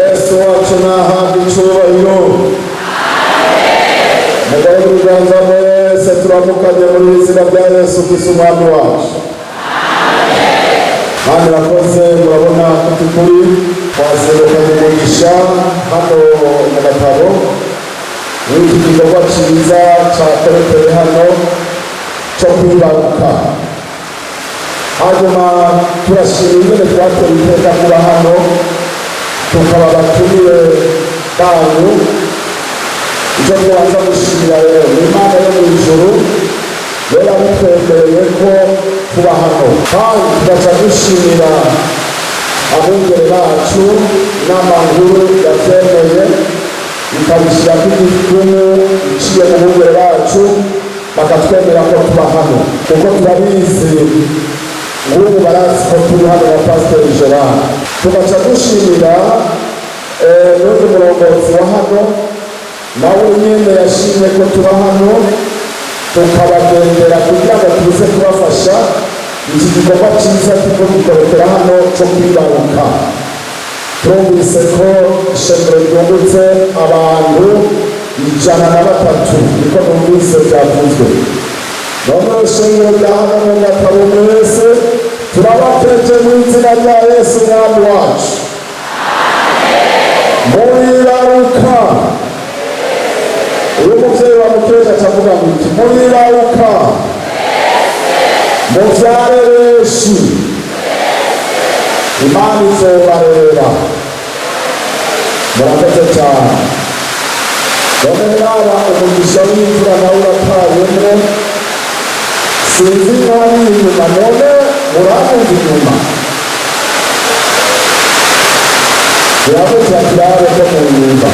Yesu wacu nahabwa icyubahiro. Mugabo w'ibiganza mwese turamukanye muri izina rya Yesu Kristo umwami wacu. Kandi rakoze murabona ko tukuri twazirukanye umugisha hano mu gatabo w'iki gikorwa cyiza cyakorewe hano cyo kwibaruka. Hanyuma turashimira ingene twateye iteka kuba hano tukaba batumiye banyu. Icyo tubanza gushimira rero Imana yo mu ijuru yari abitwemereye ko tuba hano, kandi tugaca dushimira abungere bacu inama nkuru yabyemeye ikabishyirako igikumu iciye mu bungere bacu bakatwemera ko tuba hano, kuko turabizi ngubu barazi ko turi hano na Pasiteri Gerard. Tugaca dushimira n'undi murongozi wa hano nawe nyine yashimye ko tuba hano tukabagendera kugira ngo tuze kubafasha iki gikorwa cyiza kuko gikorera hano cyo kwibaruka. Turumvise ko ishengero ryungutse abantu 103 niko numvise byavuzwe. None ishengero rya hano mu gatabo mwese turabateje mu izina rya Yesu umwami wacu. Muribaruka. Uyu muvyeyi wa mukeje acavuga ngo muribaruka muvyare benshi Imana izobarera. Murakoze cyane. None raba umugisha w'imvura nawe uratayemwo, sinzi nk'ari inyuma, none muramuzi inyuma birabuza kirare ko mu nyumba.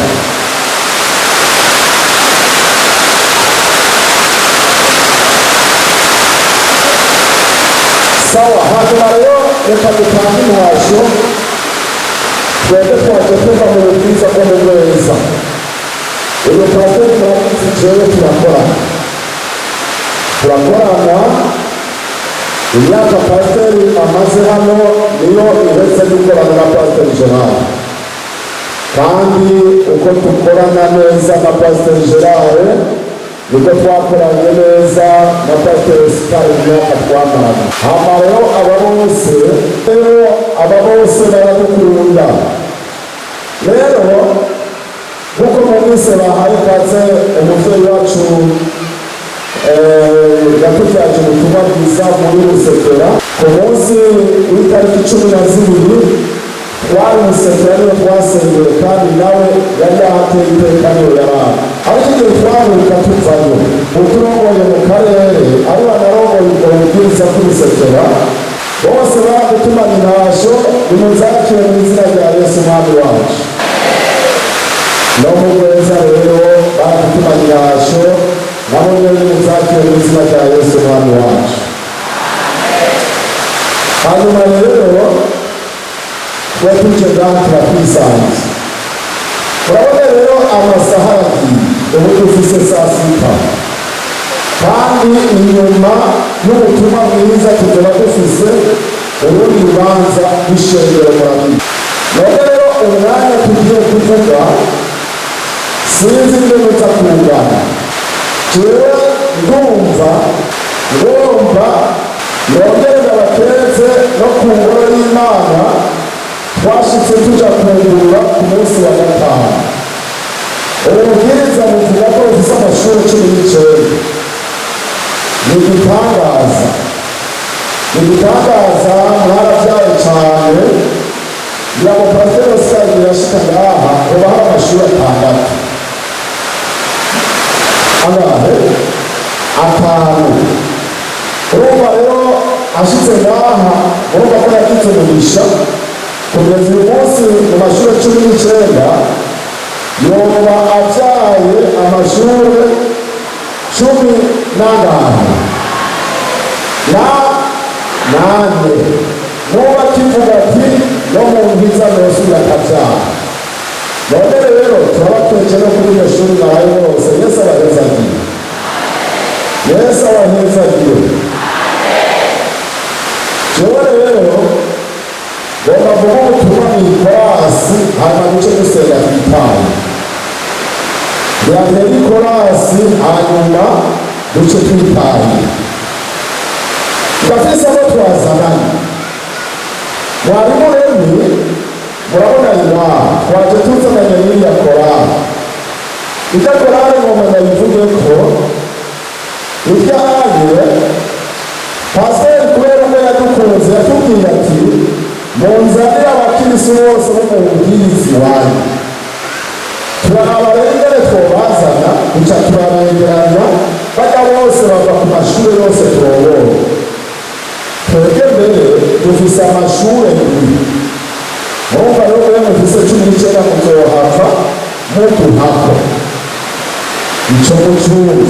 Sawa, hanyuma rero reka dutange intashyo. Twebwe twaje tuva mu bwiza bwo mu bweza. Uyu pasiteri turamuzi jewe turakorana imyaka pasiteri amaze hano niyo ihetse dukorana na Pasiteri Gerard, kandi uko dukorana neza na Pasiteri Gerard niko twakoranye neza na Pasiteri Sitari imyaka twamarana. Hama rero aba bose baradukunda. Rero nkuko mwese bahaye kaze umuvyeyi wacu yatubyaje ubutumwa bwiza muri Rusekera ku munsi w'itariki 12 twari Rusekera niyo twasengeye, kandi nawe yari yahateye iteka niyo yarara. Ariko igihe twahuka tuvayo uturongoye mu karere ari banarongoye ubwo bubwiriza kuri Rusekera bose baradutumana intashyo nimuzakire mu izina rya Yesu umwami wacu. No mu bweza rero baradutumana intashyo nabo nyine nimuzakire mu izina rya Yesu umwami wacu. Hanyuma rero twatuje ngaha turakwisanze. Urabona rero amasaha aragiye, ubu dufise saa sita, kandi inyuma y'ubutumwa bwiza tuzoba dufise ubundi rubanza rw'ishengero murabizi. None rero umwanya tugiye kuvuga sinzi ingene uza kungana. Jewe ndumva nongere ndabateretse no ku ngoro y'Imana twashitse tuja kungurura ku munsi wa gatanu. Ububwiriza buvuga ko bufise amashuri 19. Ni igitangaza mwarabyaye cyane. Ngira ngo Pasiteri Oscar yashika ngaha uba hari amashuri 6. Angahe? 5. Urumva rero ashitse ngaha urumva ko yagize umugisha kugeza uyu munsi mu mashuri 19 yoba abyaye amashuri 10 n'angahe nane. Nuba kivuga ati no mu ngiza nose yakabyara. None rero turabateje no kuri iyo shuri nawe bose. Yesu abahezagiye. Yesu abahezagiye. Jewe rero ngomba kuvuga ubutumwa mw'ikorasi hanyuma guce gusenga twitaye. Yambere ikorasi hanyuma duce twitaye. Gafise abo twazananye. Mwarimu Remi murabona ina twaje tuzananye n'iriya korali. Ijya korali ngomba yivuge ko ijyanye Pasiteri kubera ko yadukunze yatubwiye ati munzanire abakirisi bose bo mu bubwirizi wanyu. Turaraba rero ingene twobazana duca turabegeranya bajya bose bava ku mashuri yose turobora. Twebwe mbere dufise amashuri ndwi. Murumva rero mwe mufise 19 muzohava muduhako. Ico mucumbi.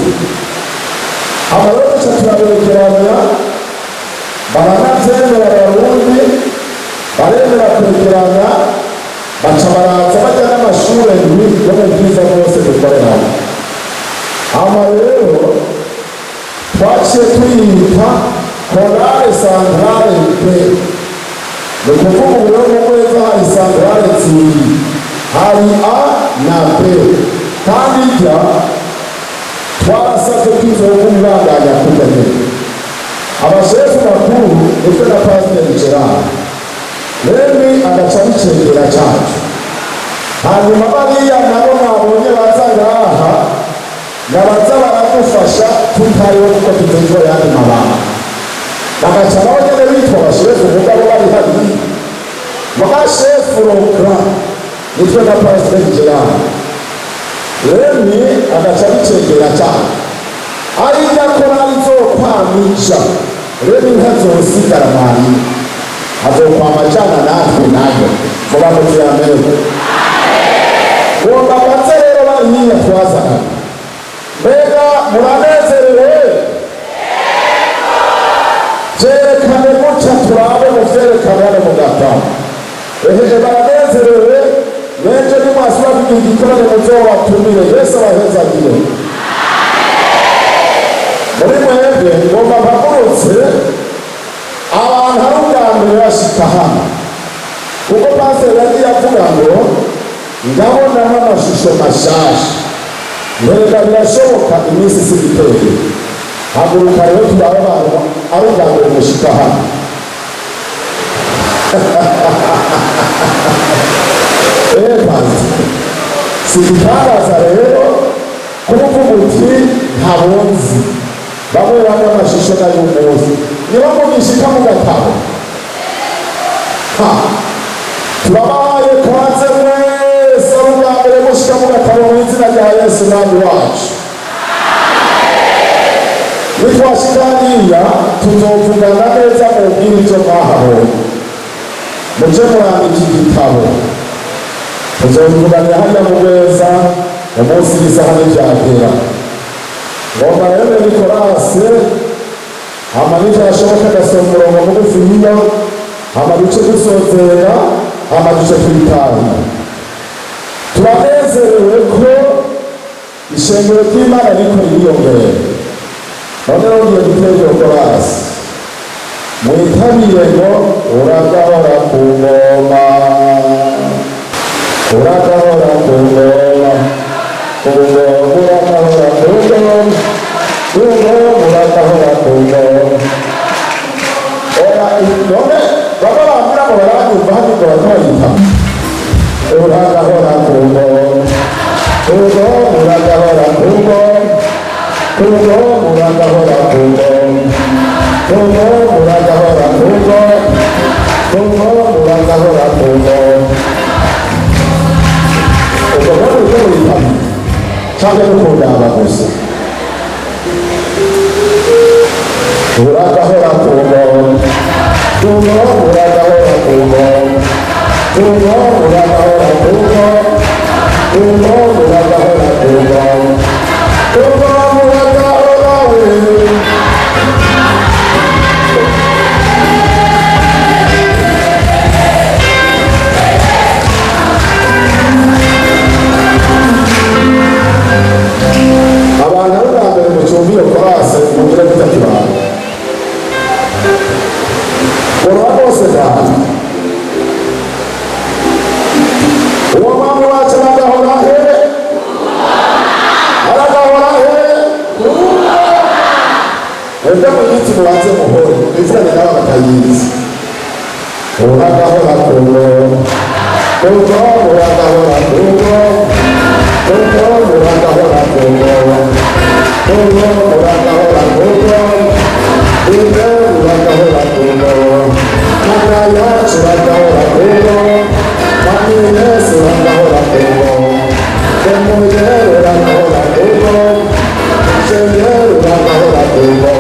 Abarero duca turabegeranya baranavyemera Abarundi baremera kwegeranya baca baraza bajya n'amashure ndwi yo mu bwiza bwose dukoreramo. Hama rero twaciye tuyita korale santrale pe. Ni kuvuga ubu rero mu kwezi hari santrale zibiri, hari A na B, kandi irya twarasabye ko izobandanya kujya mbere. Abashefu bakuru ndetse na Pasiteri Gerard Remi agaca n'icegera cacu. Hanyuma bariya nabo mwabonye baza ngaha nabaza baradufasha tutariho kuko tuzenzwa yandi mabanga. Bagaca nabo nyene bitwa abashefu mugabo bari hariya. Abashefu Rokra nitwe na Pasiteri Gerard. Remi agaca n'icegera cacu. Arija korali zokwamisha Remi ntazosigara mani azokwamajana natwe nayo vuba ngo tuyamenye. Ngomba batse rero bariya twazana. Mbega muranezerewe? Jerekane muca turabe muvyerekane hano mu Gatama. Eheje baranezerewe benje nimwasura kugira igikorane muzobatumire. Yesu abahezagire. Muri mwebwe ngomba mpagurutse abantu hari ubwa mbere bashika hano kuko Pasiteri yagiye avuga ngo ndabona n'amashusho mashasha. Mbega birashoboka iminsi isibiteye. Haguruka rero turabe abantu ari ubwa mbere mushika hano. Pasiteri sigitangaza rero kuvuga uti ntabunzi bamwe bamwe amashusho n'ay'umunsi niba mugishika mu Gatabo. Turabahaye kaze mwese ubwa mbere mushika mu Gatabo mu izina rya Yesu Mwami wacu. Nitwashika hariya tuzovugana neza mubwire icyo mwahabonye. Muje murandika igitabo. Tuzovuganira hariya mu meza umunsi w'isaha n'ivyagera. Ngomba rero nikorase amanita yashoboka agasoma umurongo mugufiya amaduce dusozera amaduce twitaye. Turanezerewe ko ishengero ry'Imana riko ririyongera. None rero ngiye gutera iyo korasi mwitabire ngo uragahora ku ngoma, uragahora ku ngoma, uragahora ku ngoma, uragahora ku ngoma. None baba bambwira ngo baranyumva hano ngo barayita uragahora ku ngoma, uragahora ku ngoma, uragahora ku ngoma, uragahora ku ngoma, uragahora ku ngoma. Ubwo rero ujye witaba cyangwa n'ukundaba gusa. Uragahora ku ngoma, uragahora ku ngoma, uragahora ku ngoma, uragahora ku ngoma. Abantu ari bwa mbere mu cyumba iyo korase mugire gutakibana uruha rwose cyane. Uwo uragahora kugo kugo uragahora kugo kugo uragahora kugo kugo uragahora kugo kugo uragahora kugo mana yacu uragahora kugo mami yesu uragahora kugo emuyere uragahora kugo shengere uragahora kugo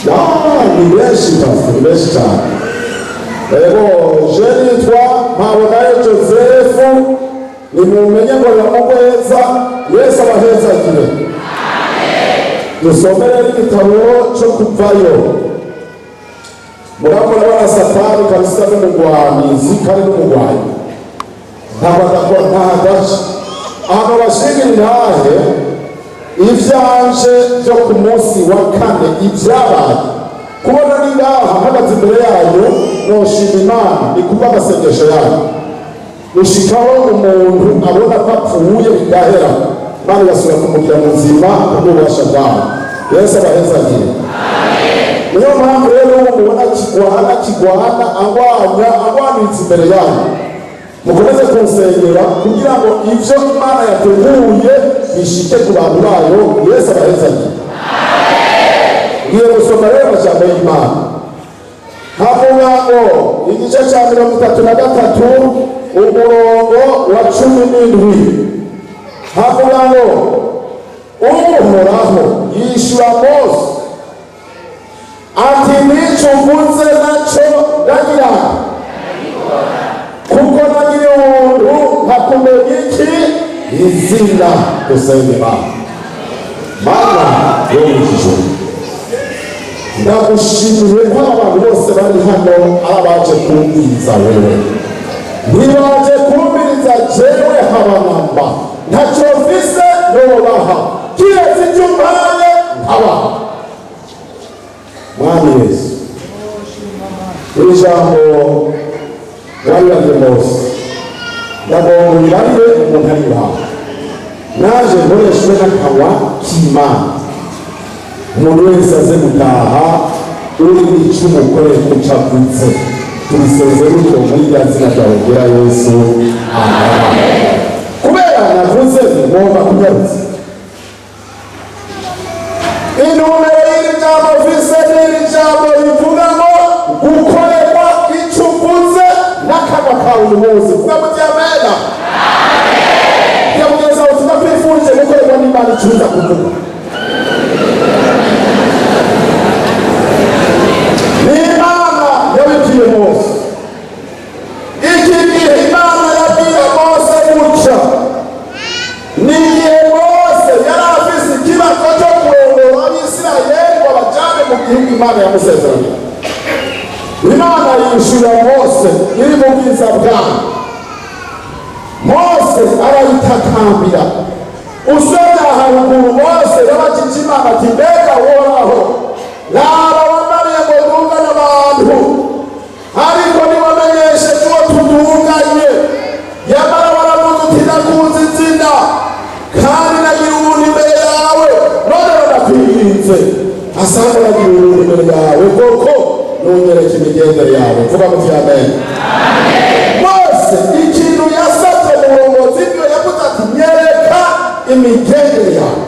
ni benshi cyane. Je nitwa Mpabonayo Joseph, nimumenye ngo yamugweza, Yesu abahezagire. Dusomere igitabo cyo kuvayo. Murabona Satani kabisa n'umugwanizi kandi n'umugwanyi. Ntahagaje. Aho bashingirahe ivyanje byo ku munsi wa kane ibyabaye. Kubona ni ngaha hagaze imbere yanyu noshima Imana ikuba amasengesho yanyu. Ushikaho umuntu abona ko apfuye bigahera. Imana yasura kumugira muzima n'ububasha bwawe. Yesu abahezagire. Niyo mpamvu rero mubona kigwana agwanitse imbere yanyu. Mukomeze kunsengera kugira ngo ivyo Imana yateguye bishike ku bantu bayo. Yesu abahezagire. Ngiye gusoma rero amajambo y'Imana. Havuga ngo igice cya 33 umurongo wa 17. Havuga ngo Uhoraho yishura Mose ati nico mvuze naco ndagira kuko nagira umuntu nkakumenya iki izina gusenga Mana yo mwijuru. Ndagushimiye nk'abantu bose bari hano abaje kumviriza wewe. Ntibaje kumviriza jewe habanamba ntacyo mfise nobaha kiretse icyo mpaye nkabaha. Mwami Yesu, ijambo wariraze Mose ndagomba umuntu ari wawe, naje nkoreshwe n'akanwa k'Imana. Umuntu wese aze gutaha uri n'icumu ukoreye kucavutse tubiseze gutyo muri rya zina ryawe ryera Yesu, amen. Kubera navuze ngomba kugarutsa intumbero y'iri jambo mfise n'iri jambo rivuga ngo gukorerwa icyo uvuze n'akanwa kawe uyu munsi. Vuga muti amena. Yamugeza uvuga ko ifuje gukorerwa n'Imana icuza kuvuga. N'Imana yabibwiye Mose. Iki gihe Imana yabwiye Mose gutya. N'igihe Mose yari afise ikibazo cyo kurongora Abisirayeli ngo bajane mu gihugu Imana yamusezeranye. Imana yishura Mose iri mu bwiza bwayo. Mose arayitakambira. Usomye haruguru Mose yabajije Imana ati mbega Uhoraho naba wamariye ngo dungane abantu ariko nibamenyeshe ko tudunganye yamara baravuga uti nakunze izina kandi nagira umuntu imbere yawe none barakwinze asanga nagira umuntu imbere yawe koko nonyereke imigendere yawe. Vuga muti amen. Mose ikintu yasabye umurongozi byo yavuze ati nyereka imigendere yawe.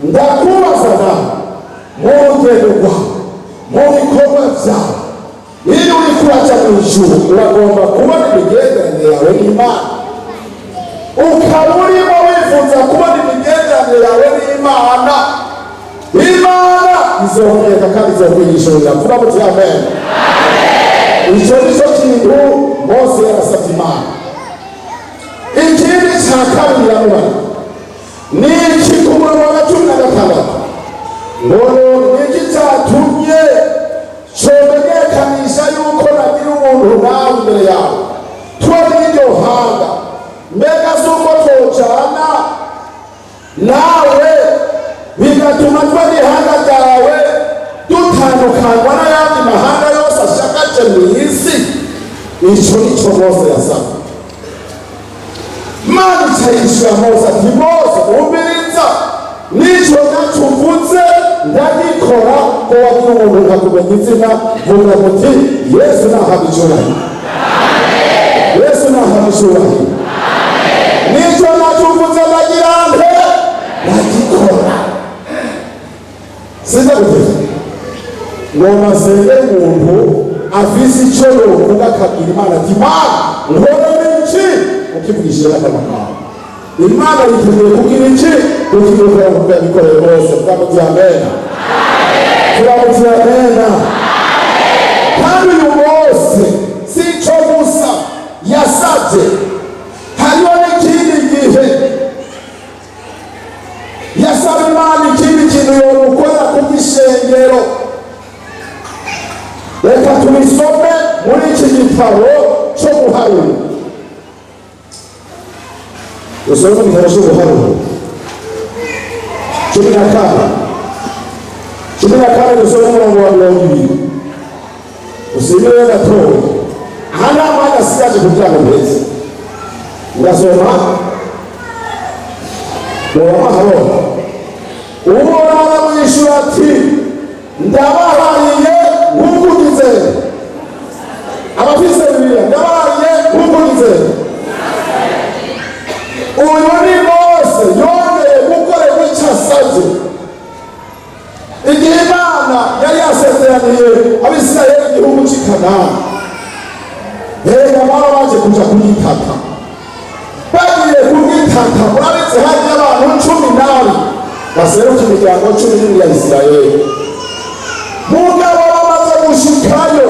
Ndakubaza nawe mu rugendo rwawe mu bikorwa byawe iyo uri kuraca mu ijuru uragomba kubona imigenderanire yawe n'Imana. Ukaba urimo wifuza kubona imigenderanire yawe n'Imana, Imana izomwereka kandi izokwigishurira. Vuga muti amen. Icyo nicyo kintu Mose yarasabye Imana. Ikindi cya kabiri yamubaza ni iki ku murongo wa 16 ngo niki cyatumye comenyekanisha yuko nagira umuntu nawe imbere yawe twari n'iryo hanga mbega z'uko twocana nawe bigatuma twari ihanga ryawe dutandukanywa n'ayandi mahanga yose ashagaje mu isi. Icyo nicyo Mose yasabye. Imana icayishura Mose ati Mose umviriza n'icyo nacyo uvuze ndagikora ko wagira umuntu nkakumenya izina. Vuga muti Yesu nahabwa icyubahiro. Yesu nahabwa icyubahiro. N'icyo nacyo uvuze ndagira nte ndagikora. Sinza guteza ngoma senge umuntu afise icyo yovuga akabwira Imana ati Imana nkora iki ukivugishije n'akanwa kawe. Imana yiteguye kugira iki ukivuga ngo bikorere bose. Vuga muti amen. Vuga muti amen. gitabo cyo guharura. Dusome mu gitabo cyo guharura 14 dusome umurongo wa 20. Usibiwe gatoya. Aha nta mwanya asigaje kugira ngo mpeze. Urasoma Uhoraho aramwishyura ati ndabahariye nk'ukugize. Abafise Bibiliya ndabahariye nk'ukugize. Uyu ni Mose yongeye gukorerwa icyo asabye. Igihe Imana yari yasezeraniye Abisirayeli igihugu cy'i Kanani, erega baba baje kuja kugitata. Bagiye kugitata, murabizi hari abantu 12 baseruka imiryango 10 ya Isirayeli. Mugabo bamaze gushikayo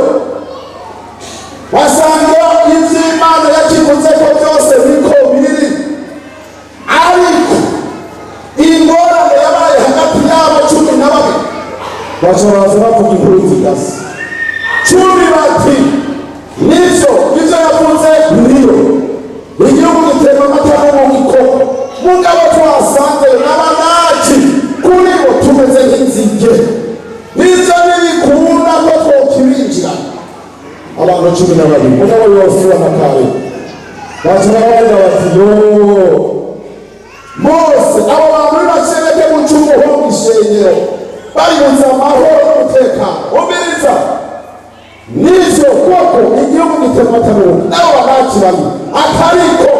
basanga ivy'Imana yakivuze ko byose biko biri, ariko ingorane yabaye hagati y'abo 12 baca baza bavuga inkuru zigase. 10 bati nivyo ivyo yavuze niyo igihugu gitema amata n'umukoko, mugabo twasanze n'abanaki kuri bo tumeze nk'inzige, nivyo ntibikunda ko twokirinjira. Abantu 12 mugabo Yosuwa na Kalebu baca baravuga bati Mose abo bantu bacereke mu cyumba ho mw'ishengero bayibutsa amahoro n'umutekano. Umiriza nivyo koko igihugu gitema amata n'umukoko nabo banakiranye, akariko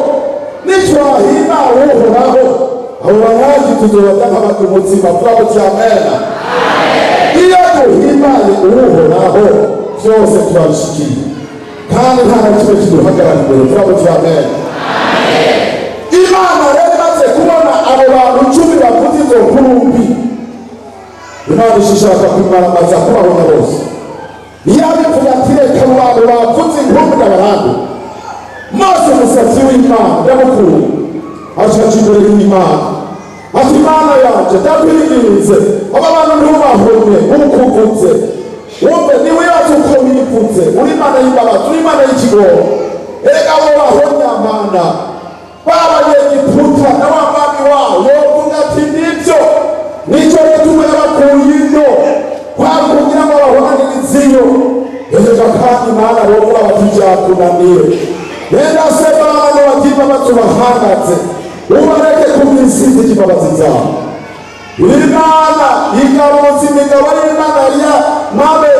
nitwahima Uhoraho abo banaki tuzobaza nk'abandi umutima. Vuga muti amena. Iyo duhimanye Uhoraho byose turabishikiye kandi nta na kimwe kiduhagarara imbere. Vuga muti amena. Imana rero imaze kubona abo bantu 10 bavuze izo nkurumbi, Imana ishaka kumaramaza kubabona bose. Yabivuga ati reka abo bantu bavuze inkurumbi n'abarambi. Mose umusatsi w'Imana ndamukuru acaca imbere y'Imana ati Imana yanje ndakwinginze aba bantu ntubahonye nk'ukuvuze. Wumve niwibaza uko wivuze, uri Imana y'imbabazi, uri Imana y'ikigoro. Erega abo bahonye Mana b'Abanyegiputa na wa mwami wabo yovuga ati nivyo nicyo gituma yabakuye ino kwari kugira ngo bahonaniriziyo. Erega kandi Imana bovuga bati vyakunaniye. Nenda sema abantu batima batubahagaze ubareke kumisizi ikibabazi zabo. Imana ikabuza imigabo y'Imana ya mabe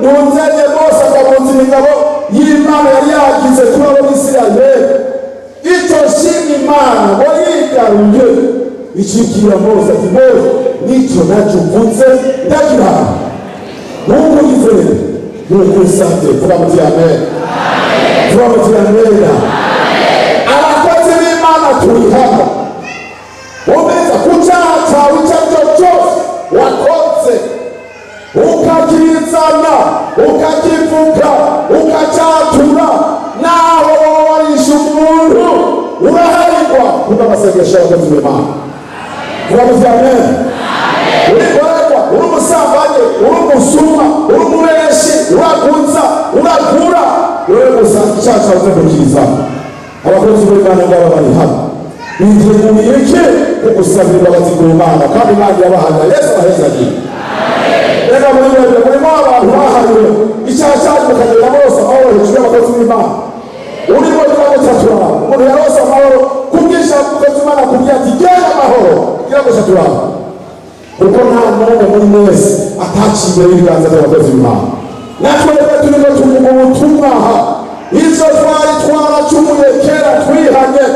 nunzenye Mose akabuza imigabo y'Imana yari yagize kuri abo Bisirayeli. Icyo shimwe Imana ngo yigaruye ikibwira Mose ati Mose nicyo nacyo mvuze ndagira ntukugize ntukusabye. Vuga muti amen. Vuga muti amena. Abakozi b'Imana turi hano. Umeza ku cyaha cyawe icyo ari cyo cyose wakoze ukakirizana ukakivuga ukacyatura, naho warisha umuntu uraharigwa. Vuga amasengesho y'abakozi b'Imana. Vuga muti amen. Uri baragwa, uri umusambanyi, uri umusuma, uri umubeshi, uragunza, uragura, wewe gusa icyaha cyawe ukakiza. Abakozi b'Imana ngaba bari hano biteguye iki kugusabira imbabazi ku Mana, kandi Imana yabahana. Yesu abahezagiye. Reka murimo abantu bahariwe icyaha cyacu bakagenda bose amahoro hejuru y'abakozi b'Imana. Urimo turagusatura umuntu yarose amahoro kubwisha abakozi b'Imana kubwira ati genda amahoro kugira ngo saturane, kuko nta n'umwe muri mwese ataciye imbere y'ibiganza by'abakozi b'Imana. Natwe rero turimo tuvuga ubutumwa aha izo twari twaracumuye kera twihanye.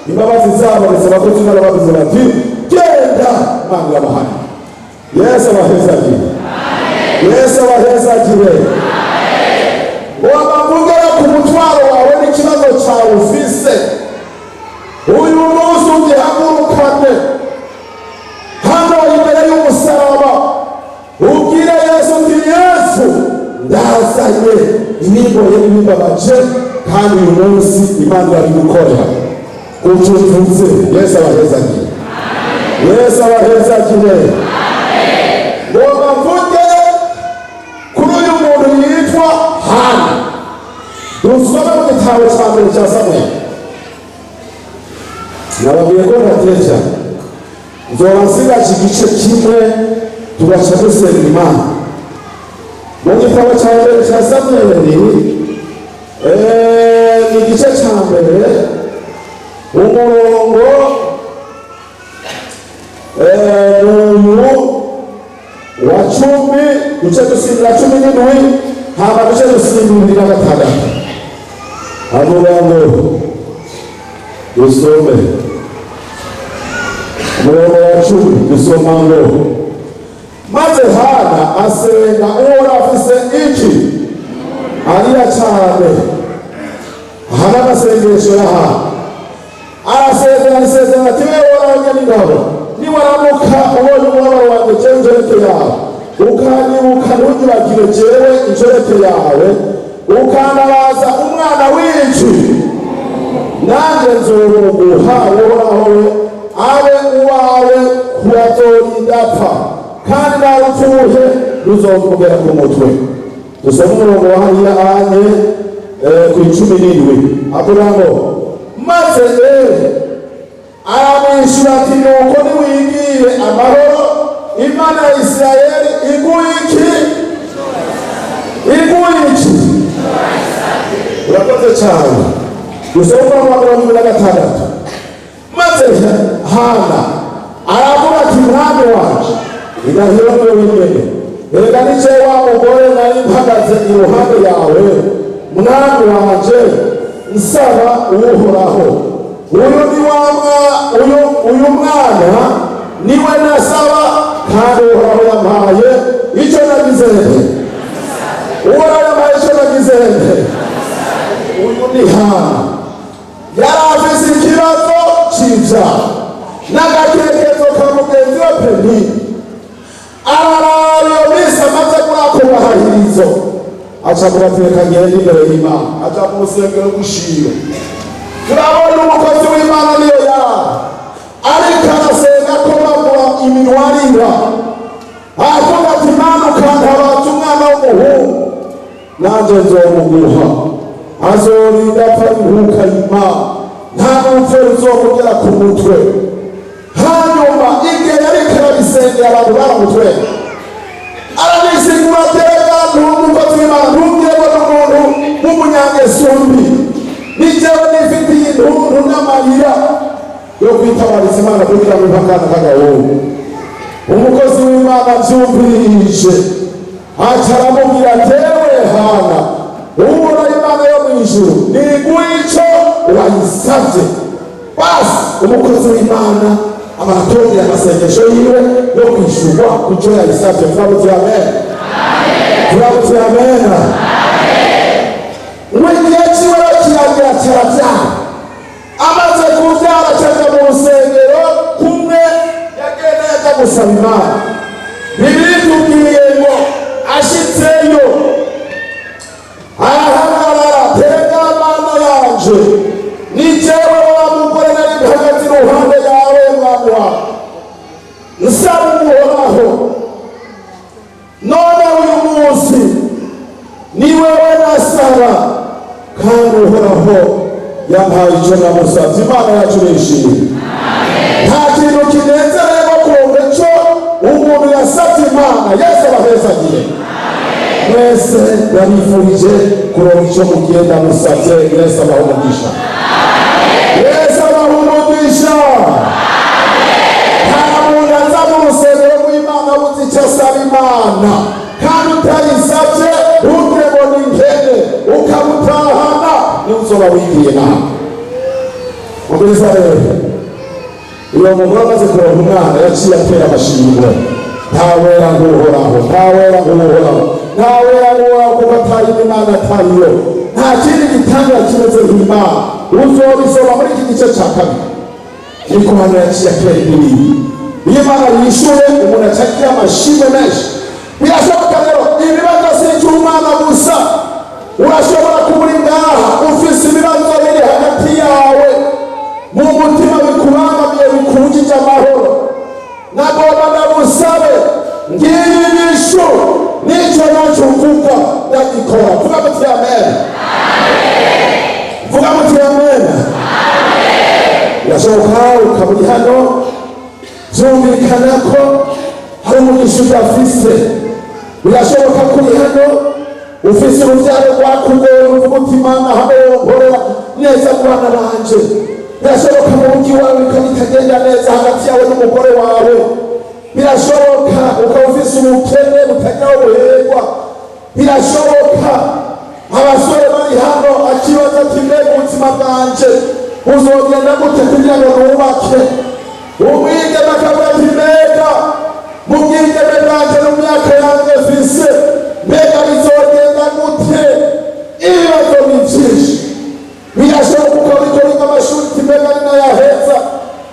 Imbabazi zabo zisaba ko tuna bavuze bati genda Imana yabahana. Yesu abahezagiye. Yesu abahezagiye. Wabavugera ku mutwaro wawe n'ikibazo cyawe ufise, uyu munsi ugihagurukane hano imbere y'umusaraba ubwire Yesu uti Yesu ndazanye ibigoye n'ibimbabaje, kandi uyu munsi Imana irabigukorera kuko uvuze. Yesu abahezagiye. Yesu abahezagiye. Ngo bavuge kuri uyu muntu yitwa Hana. cya Samweli. Nababwiye ko ntateja nzoba nsigaje igice kimwe tugaca dusenga Imana. Mu gitabo cya mbere cya Samweli ni igice cya mbere umurongo wa 10 duce dusimbira 17 hama duce dusimbira 6. Avuga ngo dusome umurongo wa 10 dusoma ngo maze Hana asenga Uhoraho afise iki arira cyane. Hana amasengesho ya Hana arasezerana ati wewe Uhoraho nyir'ingabo niwaramuka ubonye umubabaro wanjye jewe inshoreke yawe ukanyibuka ntugibagire jewe inshoreke yawe ukandabaza umwana w'iki nanjye nzomuguha Uhoraho we abe uwawe kuyazorinda apfa kandi nawe upfuye ruzomugera ku mutwe. Dusoma umurongo wa hariya anye ku 17 avuga ngo maze aramwishyura ati nuko niwigiye amahoro Imana ya Isirayeli iguha iki urakoze cyane. Dusoma umurongo wa 16 maze Hana aravuga ati mwami wanje indahiro niwe w'imbere erega nice wa mugore nari mpagaze iruhande yawe mwami wanje nsaba Uhoraho uyu mwana niwe nasaba kandi Uhoraho yampaye icyo nagize Uhoraho yampaye icyo nagize. Uyu ni Hana yari afise ikibazo cy'ibyaha n'agatekerezo ka mugenzi we Penina. Araraba iyo minsi amaze kurakubahirizo aca kubateka ngende imbere y'Imana aca mu rusengero gushira. Turabona umukozi w'Imana niyo yari ariko arasenga ko bagura iminwarira avuga ati Mana ukantabaza umwana w'umuhungu nanjye nzomuguha azorinda apfa iruhuka y'Imana nta n'upfu ruzomugera ku mutwe. Hanyuma igihe yariko arabisengera abantu baramutwenga arabisigura atega n'umukozi w'Imana ntubwirwa n'umuntu w'umunyangesumbi ni jewe nifitiye intuntu n'amarira yo kwitabariza Imana kugira ngo akana k'agahungu. Umukozi w'Imana avyumvirije aca aramubwira ati ewe Hana Uhoraho Imana yo mw'ijuru niguha ico wayisavye. Basi umukozi w'Imana amatongera amasengesho yiwe yo kwishurwa kuco yayisavye. Turabuze amen. Turabuze amen. Igihe ciwe kiragira cyaravyara amaze kuvyara acaja mu rusengero kumwe yagenda yaja gusaba Imana. Bibiliya itubwiye ngo ashitseyo arahagarara tega Mana yanje ni jewe wa mugore nari mpagaze iruhande yawe mwami wawe nsaba Uhoraho none uyu munsi ni wewe nasaba kandi Uhoraho yampaye icyo namusabye. Imana yacu nishimye. Nta kintu kinezereye nko kumva icyo umuntu yasabye Imana. Yesu abahezagiye mwese ndabifurije kuronka icyo mugenda musabye. Yesu abaha umugisha. Yesu abaha umugisha. Nta muntu aza mu rusengero rw'Imana abuze icyo asaba Imana kandi utayisabye ntugire ngo ni ihene ukamutahana n'uzoba wigiye nawe. Muguriza rero uyo mugore amaze kuronka umwana yaciye atera amashimwe. Ntawera nk'Uhoraho, ntawera nk'Uhoraho, ntawera nk'Uhoraho kuko atari Imana atariyo. Nta kindi gitangira kimeze nk'Imana. Uzobisoma muri iki gice cya kabiri. Niko hano yaciye atera ibinini. Iyo Imana yishuye umuntu acagira amashimwe menshi. Birashoboka rero ibibazo si icy'Umwana gusa. Urashobora kubura ngaha ufise ibibazo biri hagati yawe mu mutima bikubangamiye bikujije amahoro. Nagomba ndamusabe ngiyi inyishu n'icyo naco mvuga ndagikora. Tuvuga tuti amen. vuga muti amen. Birashoboka ukaba uri hano byumvikana ko hari umugisha udafise. Birashoboka ko uri hano ufise urubyaro rwakugoye uvuga uti Imana hano yonkorera neza ku bana banje. Birashoboka mu buryo iwawe bikaba bitagenda neza hagati yawe n'umugore wawe. Birashoboka ukaba ufise ubukene butagira aho buherwa. Birashoboka abasore bari hano akibaza ati mbega ubuzima bwanje buzogenda gute kugira ngo nubake. Umwigeme akavuga ati mbega mu bwigeme bwanje no mu myaka yanjye mfise mbega bizogenda gute. Ibibazo ni byinshi. Birashoboka ukaba uriko wiga amashuri uti mbega ninayaheza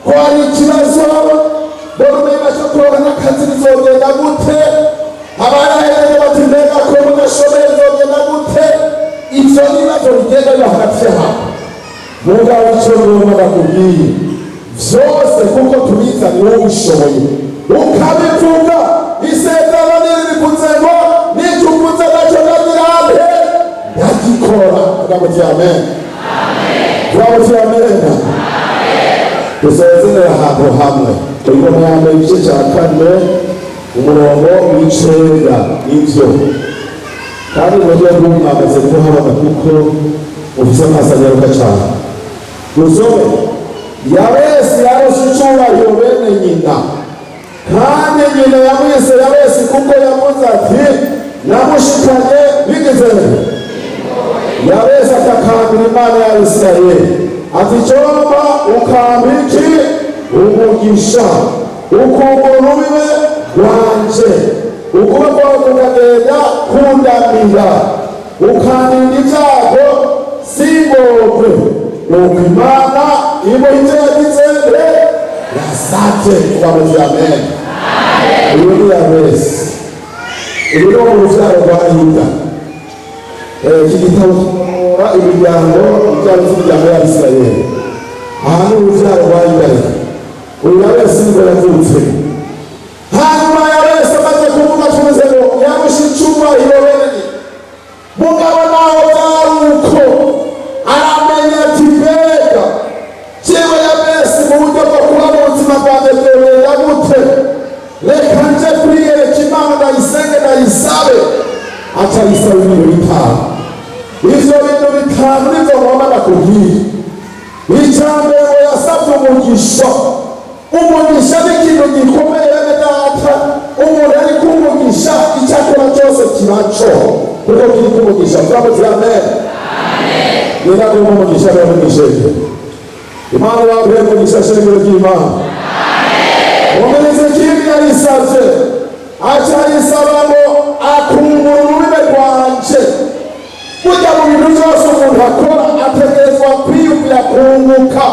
ko hari ikibazo dore umenga cyo kuronka n'akazi bizogenda gute. Abayahereye bati mbega ko mudashobora bizogenda gute. Ivyo bibazo bigenda biba hagati yawe. Mugabo icyo Roma bakubwiye vyose kuko tubizani wowe ubishoboye ukabivuga isezerano nirikuzeho n'icyo uvuze nacyo ndagirane ndagikora. Vuga muti amen. Vuga muti amen. Dusezerere ahantu hamwe Ingoma ya mbere igice cya 4 umurongo w'icenda. Ivyo kandi mugiye mwamaze kuhabona kuko ufise amasanyaruka cyane. Dusome Yabesi yarose icyubahiro bene nyina kandi nyina yamwise Yabesi kuko yavuze ati namushikanye bigeze. Yabesi atakambira Imana ya Isirayeli ati cyomba ukampa iki umugisha ukuguru rubibe rwanje ukuboko kukagenda kundamira ukandinda ibyago singorwe. Nuko Imana imuhite yagize yasate. Kuba muti amen. Uyu ni Yabesi. Uyu ni wo mu rubyaro rwa Yuda. Iki gitabo kimura imiryango by'imiryango ya Isirayeli. Aha ni urubyaro rwa Yuda. Uyu Yabesi nibwo yavutse. Hanyuma Yabesi amaze kuvuga tuvuze ngo yamusha icyubahiro bene mugabo naho byari uko aramenya ati mbega jewe Yabesi mu buryo bwo kuba mu buzima bwanjye bwobera gute. Reka nje kwiyereka Imana ndayisenge ndayisabe. Aca yisaba ibintu bitanu. Ivyo bintu bitanu nivyo ngomba ndakubwira. Icya mbere ngo yasabye umugisha. Umugisha ni ikintu gikomeye bene data. Umuntu ari kumugisha icyo akora cyose kibaco kuko kiri kumugisha. Vuga muti amen. Nina kuma umugisha rero mwisheke. Imana yaguhe umugisha shengero ry'Imana. Umurize kimi yarisavye aca yisaba ngo akungura urubibe rwanje. Burya mu bintu byose umuntu akora ategerezwa kwiyumvira kunguka.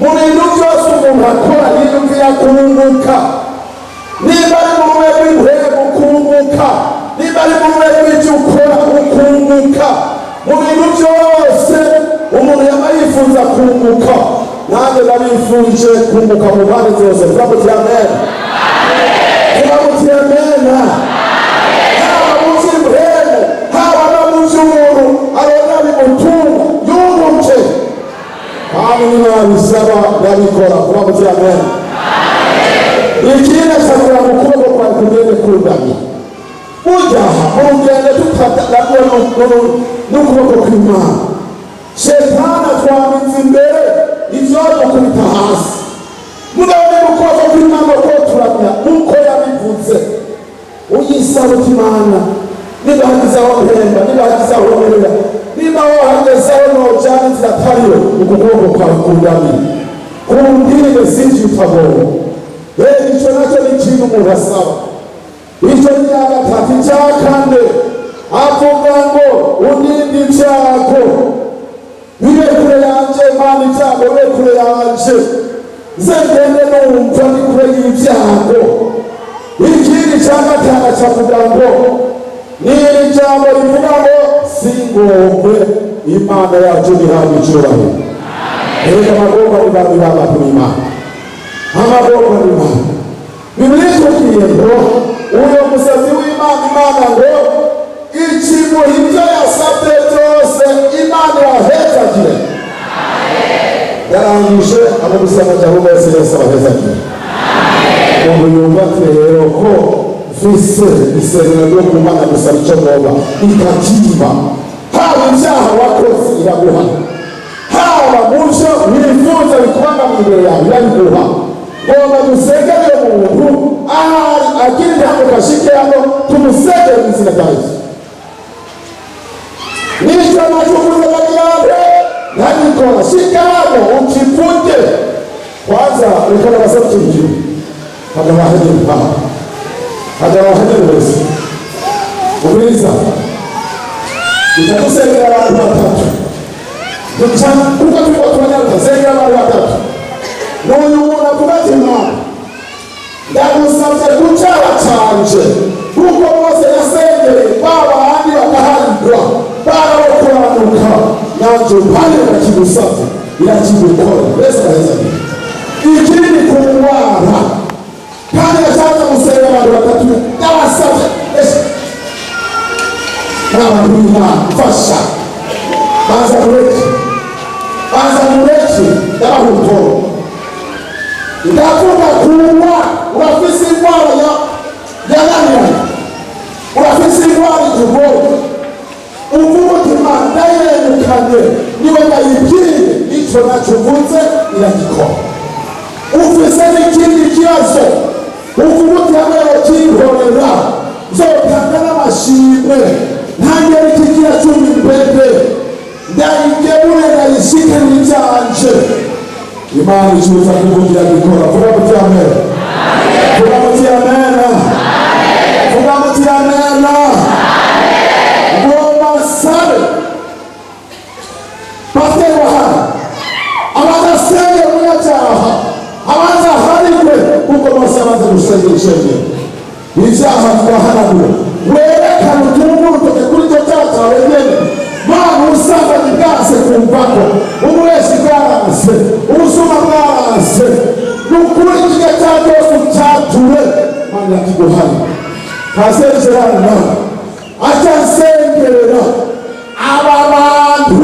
Mu bintu byose umuntu akora yiyumvira kunguka. Niba ari mu rubibe rw'intego kunguka, niba ari mu rubibe rw'icyo ukora ukunguka. Mu bintu byose umuntu yaba yifuza kunguka. Nanjye nabifuje kunguka mu mpande zose. Vuga muti amen. Vuga muti amen. Haba mu by'ibihembo haba no mu by'umuntu arona bimutunga yunguke kandi ninabisaba ndabikora. Vuga muti amen. Ikindi ashobora mu kuboko kwawe kugende kundamya. Burya mu rugendo tutatagwa n'ukuboko kw'Imana Shetani atwamitse imbere ivyo dukubita hasi. Mugabo ni ukuboko kw'Imana ko turamya uko yabivuze. Uyisaba uti Imana niba hagize aho mpemba, niba hagize aho merera, niba wahageze aho nojana inzira atariyo ukuboko kwawe kundamya kumbwire sinzi utabona. Icyo nacyo ni ikintu umuntu asaba. Icyo ni iya gatatu. Icya kane avuga ngo undinde ibyago bibe kure yanje Mana. Ibyago bibe kure yanje zengende numva ni kure y'ibyago. Ikindi cya gatanu acavuga ngo ni ijambo rivuga ngo singombe. Imana yacu ihabwa icyubahiro. Erega amagomba biba ku Imana. Amagomba biba Bibiliya itubwiye ngo uyo musazi w'Imana Imana ngo ikimuha ibyo yasabye byose Imana yahezagire. ndabasabishe abo gusaba cyangwa bose yasaba heza umuntu yumvate rero ko fise isezerano ryo kumana gusaba icyo ngoba ikatimba haba ibyaha wakoze iraguha haba mu byo wifuza bikubanga mu imbere yawe irabiguha ngomba dusengere umuntu ahari agira ijambo kashike hano tumusengere mu izina rya Yesu nicyo najukuza bagirabe ntabikora shika hano ukivunje kwanza reka nabasabikire hagabahagere wese ubiriza itakusengera abantu batatu kuko turiko turanyarutsa sengera abantu batatu n'uyu muntu avuga ati Imana ndagusabye gucyaha canje kuko bose yasengeye babandi bakaharirwa barabokuranuka nanje mpane bakigusabye irakigukora mbese neza ikindi ku ndwara kandi yashatse gusenga abantu batatu ndabasabye n'abantu b'Imana mfasha baza mureke ndabahutoro ndavuga kunywa urafise indwara yananiranye urafise indwara ikigoye uvuga uti Imana ndayirengukanye niwe ndayibwire icyo nacyo uvuze iragikora ufise n'ikindi kibazo uvuga uti hamwe yokinkorera nzotanga n'amashimwe ntangere ikigira cumi mbebe ndayigemure ndayishike n'ibyanje Imana icuza kuvugira gikora vuga muti amen vuga muti amen vuga muti amen ngomba sabe pastor wahana abadasenge munyacyaha abanza harigwe kuko bose abanza gusengera ishengero ibyaha twahanagura werekana utungu urutoke kuri icyo cyaha cyawe nyene Mana ubusambanyi bwase kumvako ubureshi bwarase ubusuma bwarase nukuri ikiga cya cyose cyature Mana yakiguhari kasengerana acasengerera aba bantu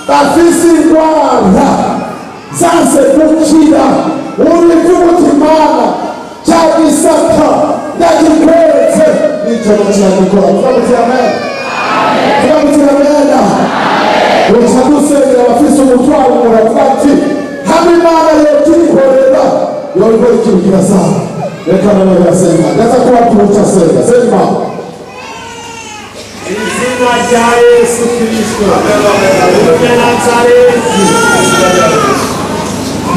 bafise indwara zanse gukira urivuga uti Mana cya gisata ndagikweretse nicyo kiragikora vuga muti amen vuga muti amen uca dusengera abafise umutwaro muravuga ati hamwe Imana yokikorera yorikora ikintu kirasaba reka nabo birasenga ndaza kubapuca senga senga izina rya Yesu Kristo Nazareti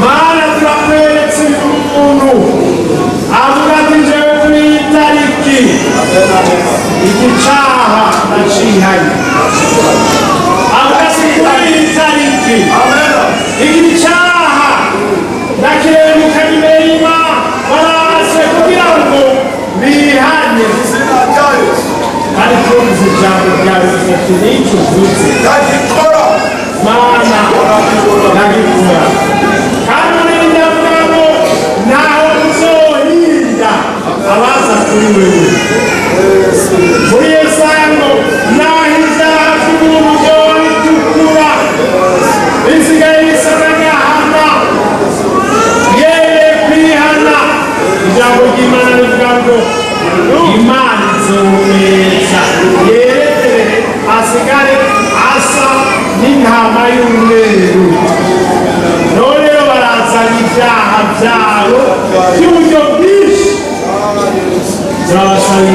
Mana turakweretse umuntu avuga ati jewe kuri itariki igicaha nacihanye avuga ati kuri itariki igicaha nakemuka imbere y'Imana barase kugira ngo bihane kandi twumvise ijambo ryawe rifite n'icyo uvuze Mana ndagikora kandi urinda avuga ngo naho uzohinda abaza kuri wewe muri Yesaya ngo naho ibyaha by'umuntu byoba bitukura bisigaye bisa n'agahama yeye kwihana ijambo ry'Imana rivuga ngo Imana izomeza yerekere asigare asa n'intama y'umweru none rero barazana ibyaha byabo by'uburyo bwinshi turabasabira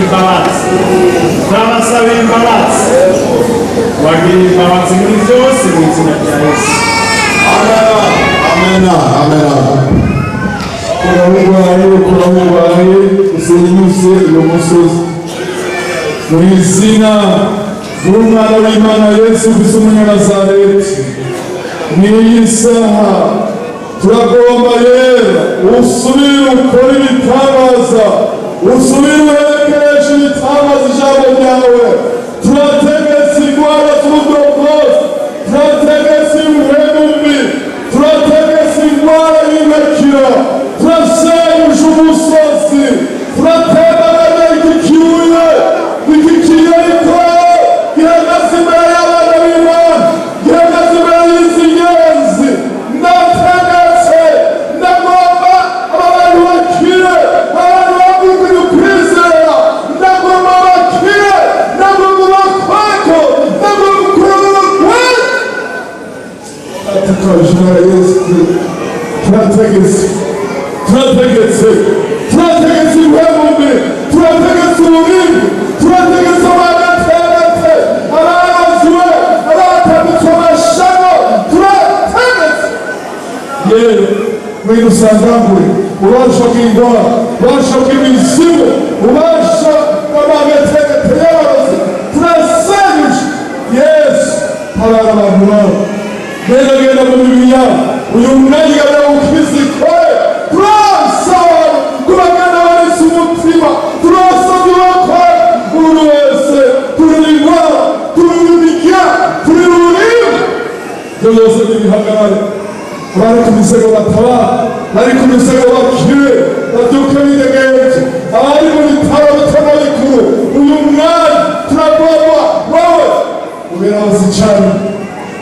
imbabazi wagirira imbabazi muri byose mu izina rya Yesu amen kurahurwaye usenyuse uwo musozi mu izina ry'umwana w'Imana Yesu Kristo Umunyanazareti n'iyi saha turagomba yera usubire ukore ibitangaza usubire uherekereshe ibitangaza ijambo ryawe turategetse indwara z'uburyo bwose turategetse impwemu mbi turategetse indwara y'intakira turasenyuje umusozi turatemaganya igikiye ariko gihagaze imbere y'abana b'Imana gihagaze imbere y'izi nyenzi amazina ya Yesu turategetse ibihembe, turategetse ububindi, turategetse abagatendetse, abarazwe, abatambitswe amashano, turategetse yewe mwene usangangure ubasha bw'indwara, ubasha bw'imizimu, ubasha bw'amagetegete y'abarozi, turasenyuje Yesu habara abantu bawe genda mu mibiri yabo uyu mwanya yawukiza ikore turasaba kubagana baretse umutima, turasabye bakore buri wese, turi indwara, turi imijya, turi ururimi, ibyo byose nibihagarare. Bari ku misego batabara, bari ku misego bakire, babyuke bidegeje, abari mu bitaro bitaba bikuru uyu mwanya turagomba wowe ubera bazicana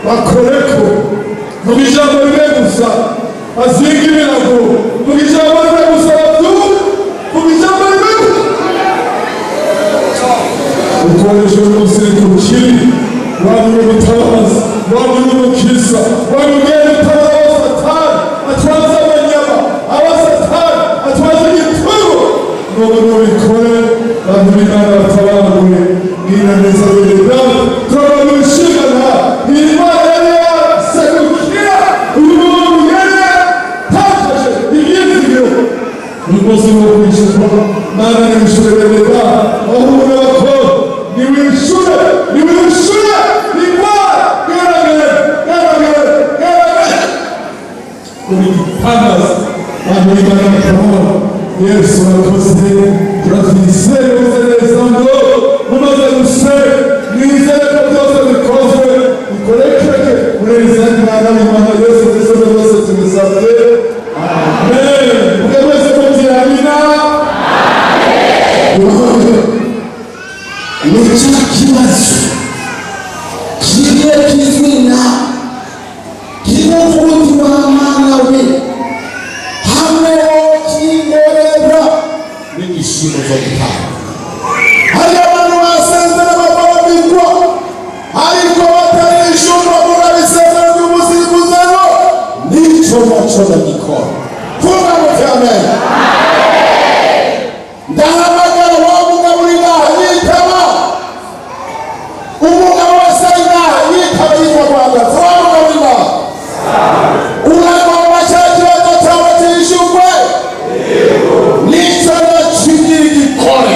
bakoreko mu ijambo rimwe gusa, bazinga ibirago mu ijambo rimwe gusa, babyuke mu ijambo rimwe gusa, ukoresha umusirikare ukiri wanyura ubutabazi, wanyura umukiza, wanyura utabara abasatani atwaza abanyama, abasatani atwaza igituro, n'ubu n'ubikore bantu b'Imana batabaguye mwina neza b'Imana turabona ibishingana Imana yari yaserukira uyu muntu yari yatakaje ibyizigiro umukozi wo kwishyurwa Mana niwishyure leta aho ubona bakora niwishyure Imana garagara uri gitangaza abantu b'Imana bakabona Yesu warakoze turatwizeye neza ngo mumaze gusera mwizere ko byose bikozwe bikorekeke mureza Imana w'Imana Yesu Kristo byose tubisabye amen. Mwe mwese mugira amina ni cya kibazo kiriye kizina kimuvuti wa Mana we hamwe wo kingorera n'igishimo zo gutanga. Hari abantu basenze n'abababirwa ariko batarishumva murabisezera by'umusirikuzano n'icyo nacyo bagikora. Vuga muti amen. Ndahamagara wa mugabo uri ngaha yitaba, umugabo wese ari ngaha yitaba yitwa Rwanda, wa mugabo uri ngaha uragomba cya kibazo cyawe cyishyurwe n'icyo nacyo igikore.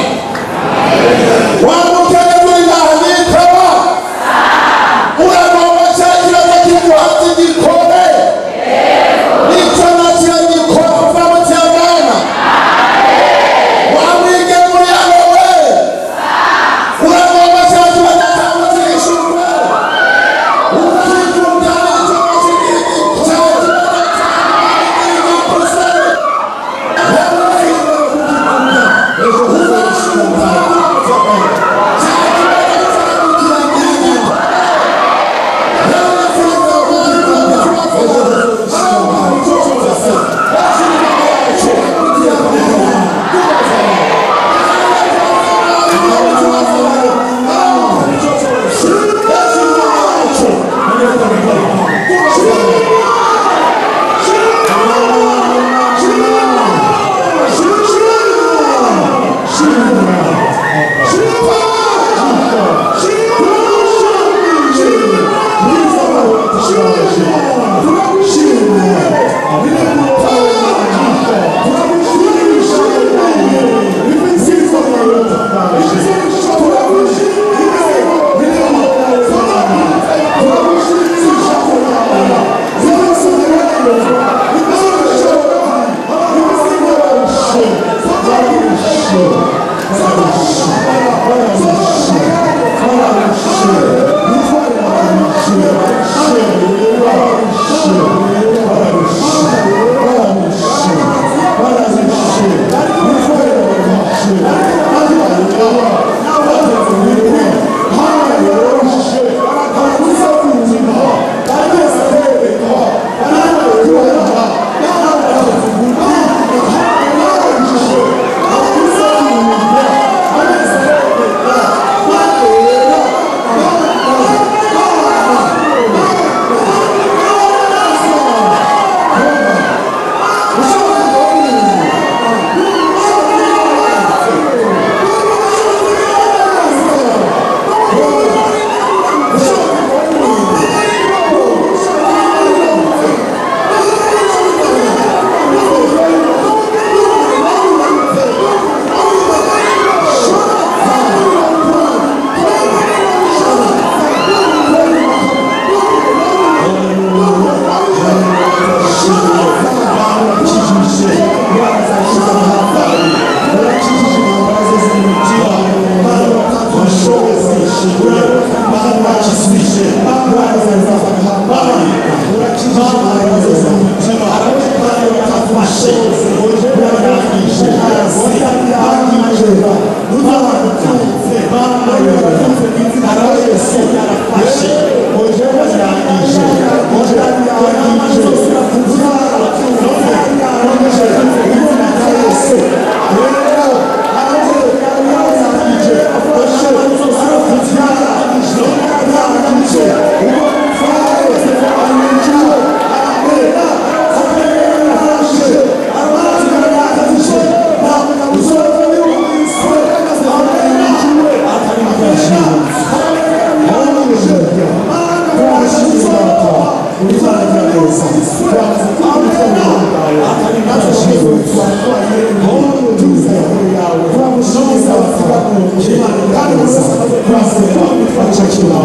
kandi buri wese amaze kwasera acakira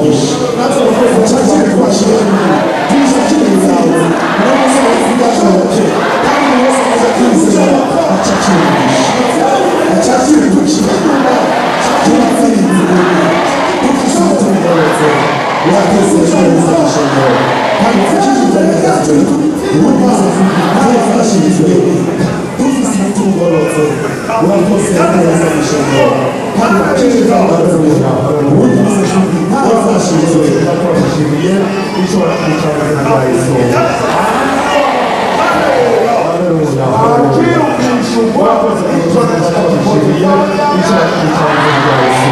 acakire kwakira tuyishakire yawe buri wese amaze kuyashoboke kandi buri wese amaze kwizera acakire acakire kwakira turatsinze tukisaba tubigoretse biratezesha neza ishingiro kandi ufashije imbere yacu ubundi twafashijwe dufise tubigoretse urakoze neza ishingiro kandi ufashije abaruya ubundi twafashijwe twafashije ishobora kwicara na Yesu wakoze ishobora twafashije ishobora kwicara na Yesu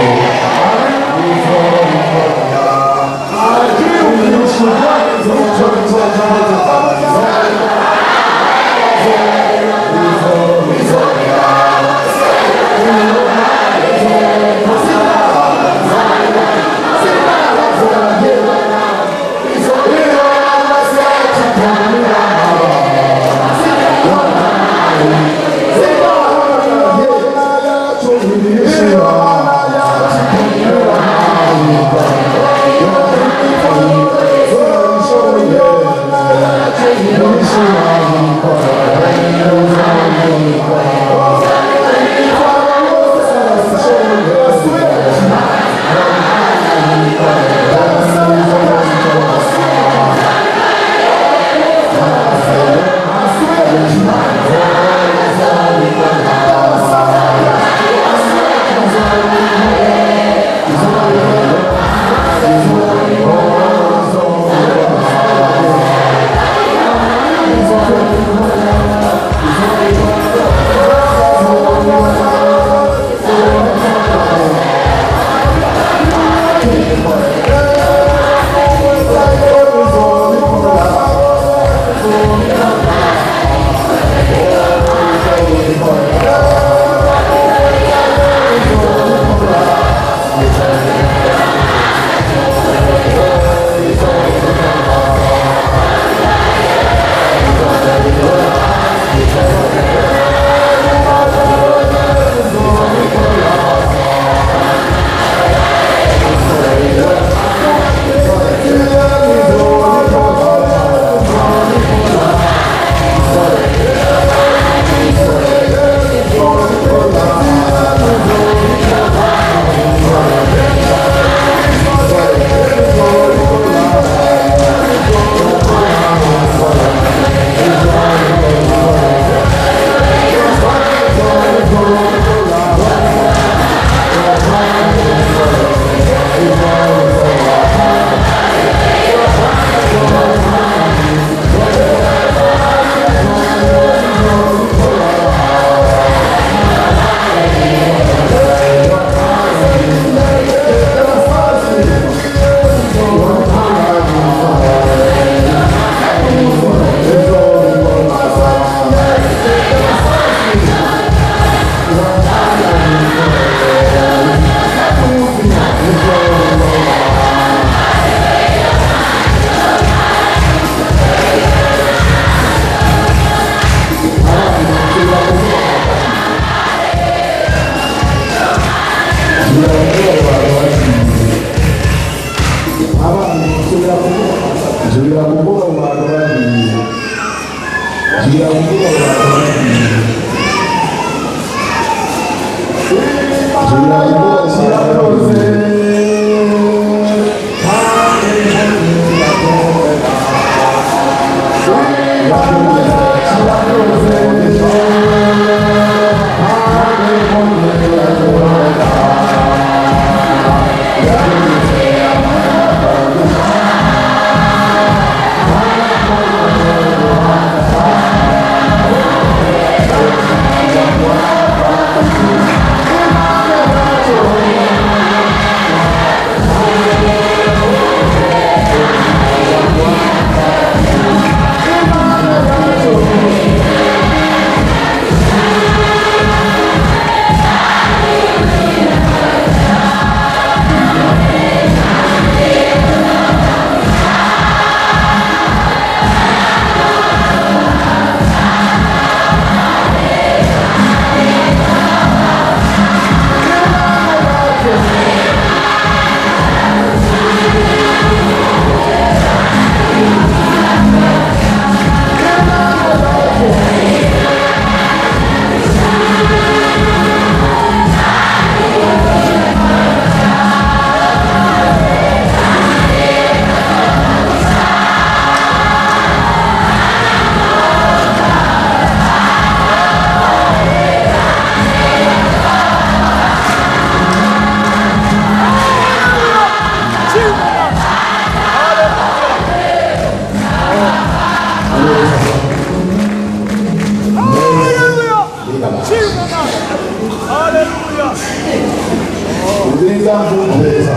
umviriza mvumviriza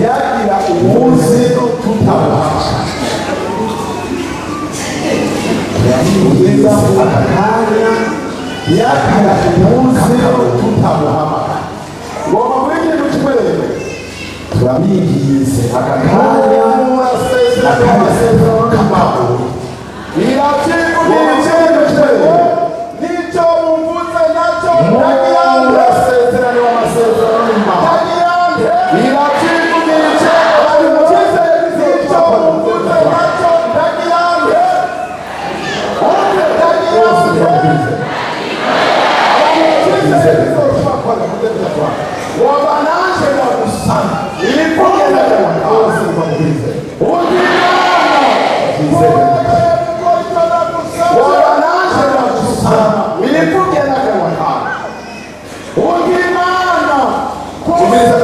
yagira umunsi tutabasha umviriza aka kanya yagira umunsi tutamuhamagara ngomba muri ikintu kimwe rero turabigize aka kanya amasezerano k'amahoro birabyigumije n'icyo mumvuze nacyo ndagiyande amasezerano ndagiyande birabyigumije abimukize n'icyo mumvuze nacyo ndagiyande wabananje bagusana ilipogenda wose bamubize wabananje bagusana ilipogenda wakana ungimana kumeza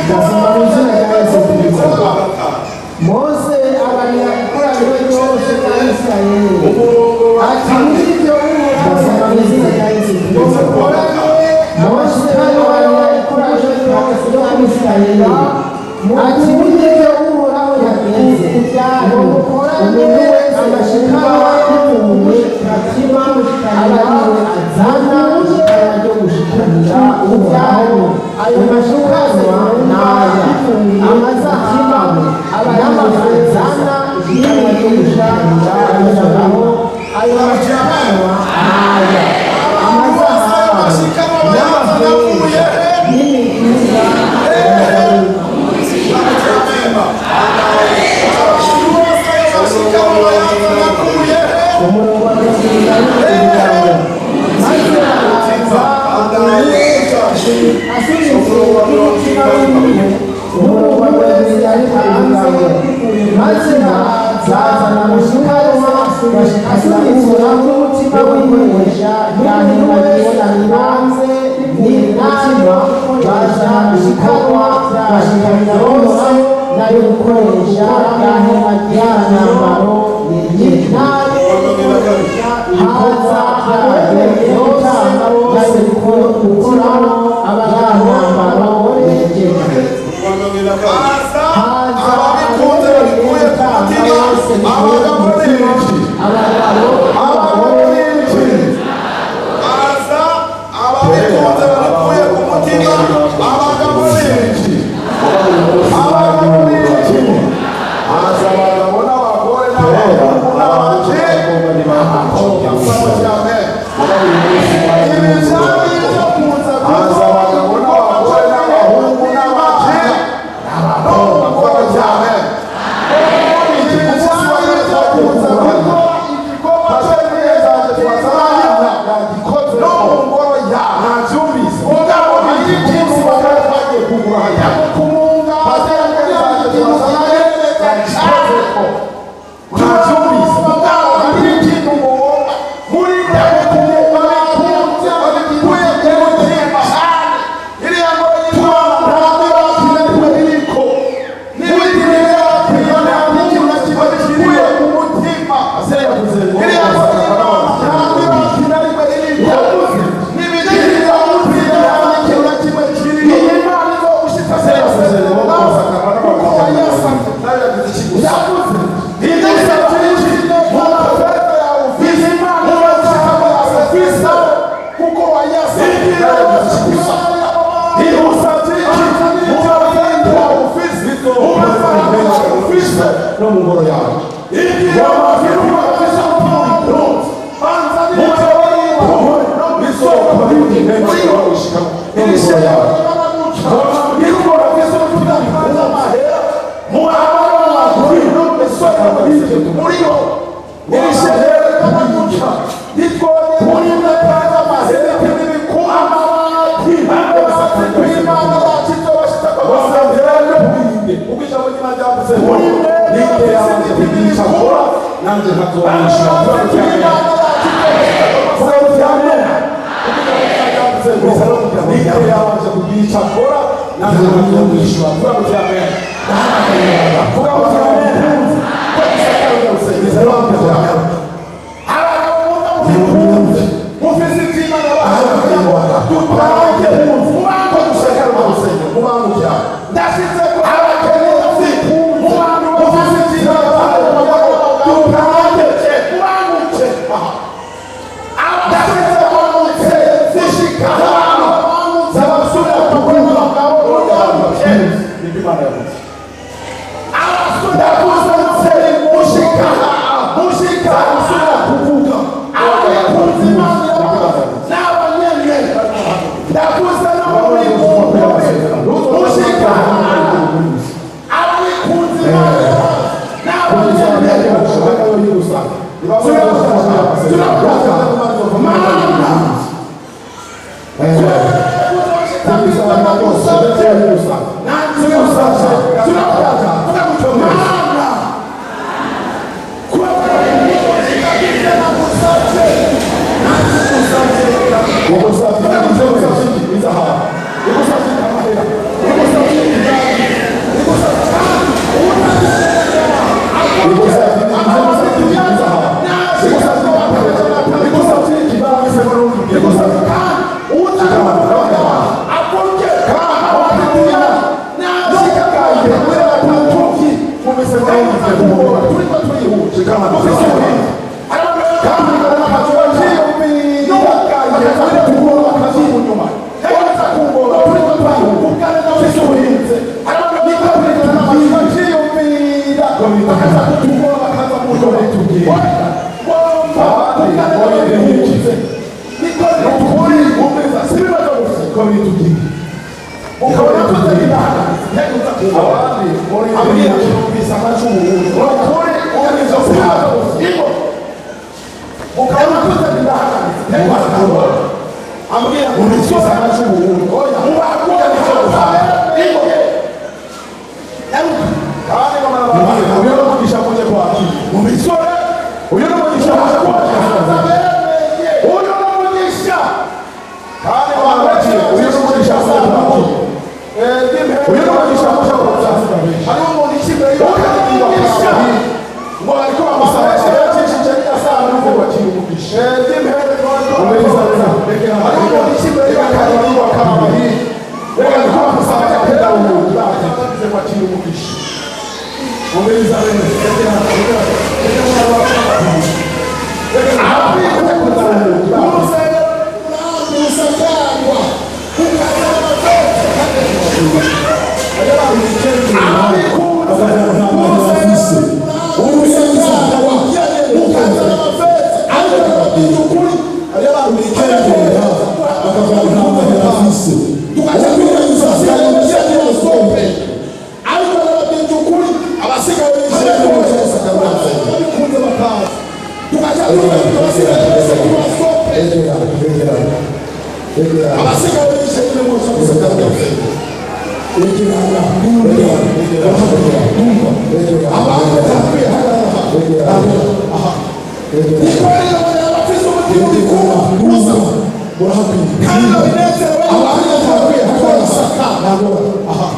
That's Mose abarira ikoraniro ryose rya Isirayeli ati n'ibyo uhoraho izina rya Yesu Kristo. Mose abarira ikoraniro ryose rya Isirayeli ati n'ibyo uhoraho yagenze umuntu wese amashikanwa y'umuntu katima abariwe azana ishikana ryo gushikanira uhoraho. Ayo mashikanwa n'aya amazahabu n'amazana ishikana ryo gushikanira uhoraho. Ayo mashikanwa n'aya amazahabu n'amazana n'imiringa nayo gukoresha yahema ry'amambaro haza nayo gukoraho abanyamambaro yegeje haza ababikunze babikuye ku mutima abagabo benshi abagabo benshi haza ababikunze babikuye ku mutima abagabo benshi abagabo benshi haza abagabo n'abagore n'abahungu n'abaje abakobwa cyane ibijyanye byo kuza haza abagabo n'abagore n'abahungu n'abaje abakobwa cyane ibijyanye byo kuza kuko igikorwa cyo neza twazabana yagikoze no mu ngoro ya ntabyumvise mugabo iyi byinshi bakaba bagiye kugura yamukumunga no mu ngoro yawe nanjye nkatubanisha yabanje kugira icyo akora nanjye nkatubanisha kugora turiko turihuta shikama dufise kandi n'amacupa y'umira bakagenda kugora bakazuba nyuma heza kugora turiko turihuta dufise ubuhinzi n'amacupa y'umira bakaza kugora bakaza kugora tugiye ukabona kutagirana yaguza kuba abandi kumvisa amacumu ukore uganizo kuba iko ukabona kutagirana yaguza kuba ambira kumvisa amacumu oya uganizo kuba iko yaguza kandi kama na uyo kugisha kuje kwa mumisore uyo kugisha kwa uyo kugisha kandi wabati uyo kugisha kwa Aha.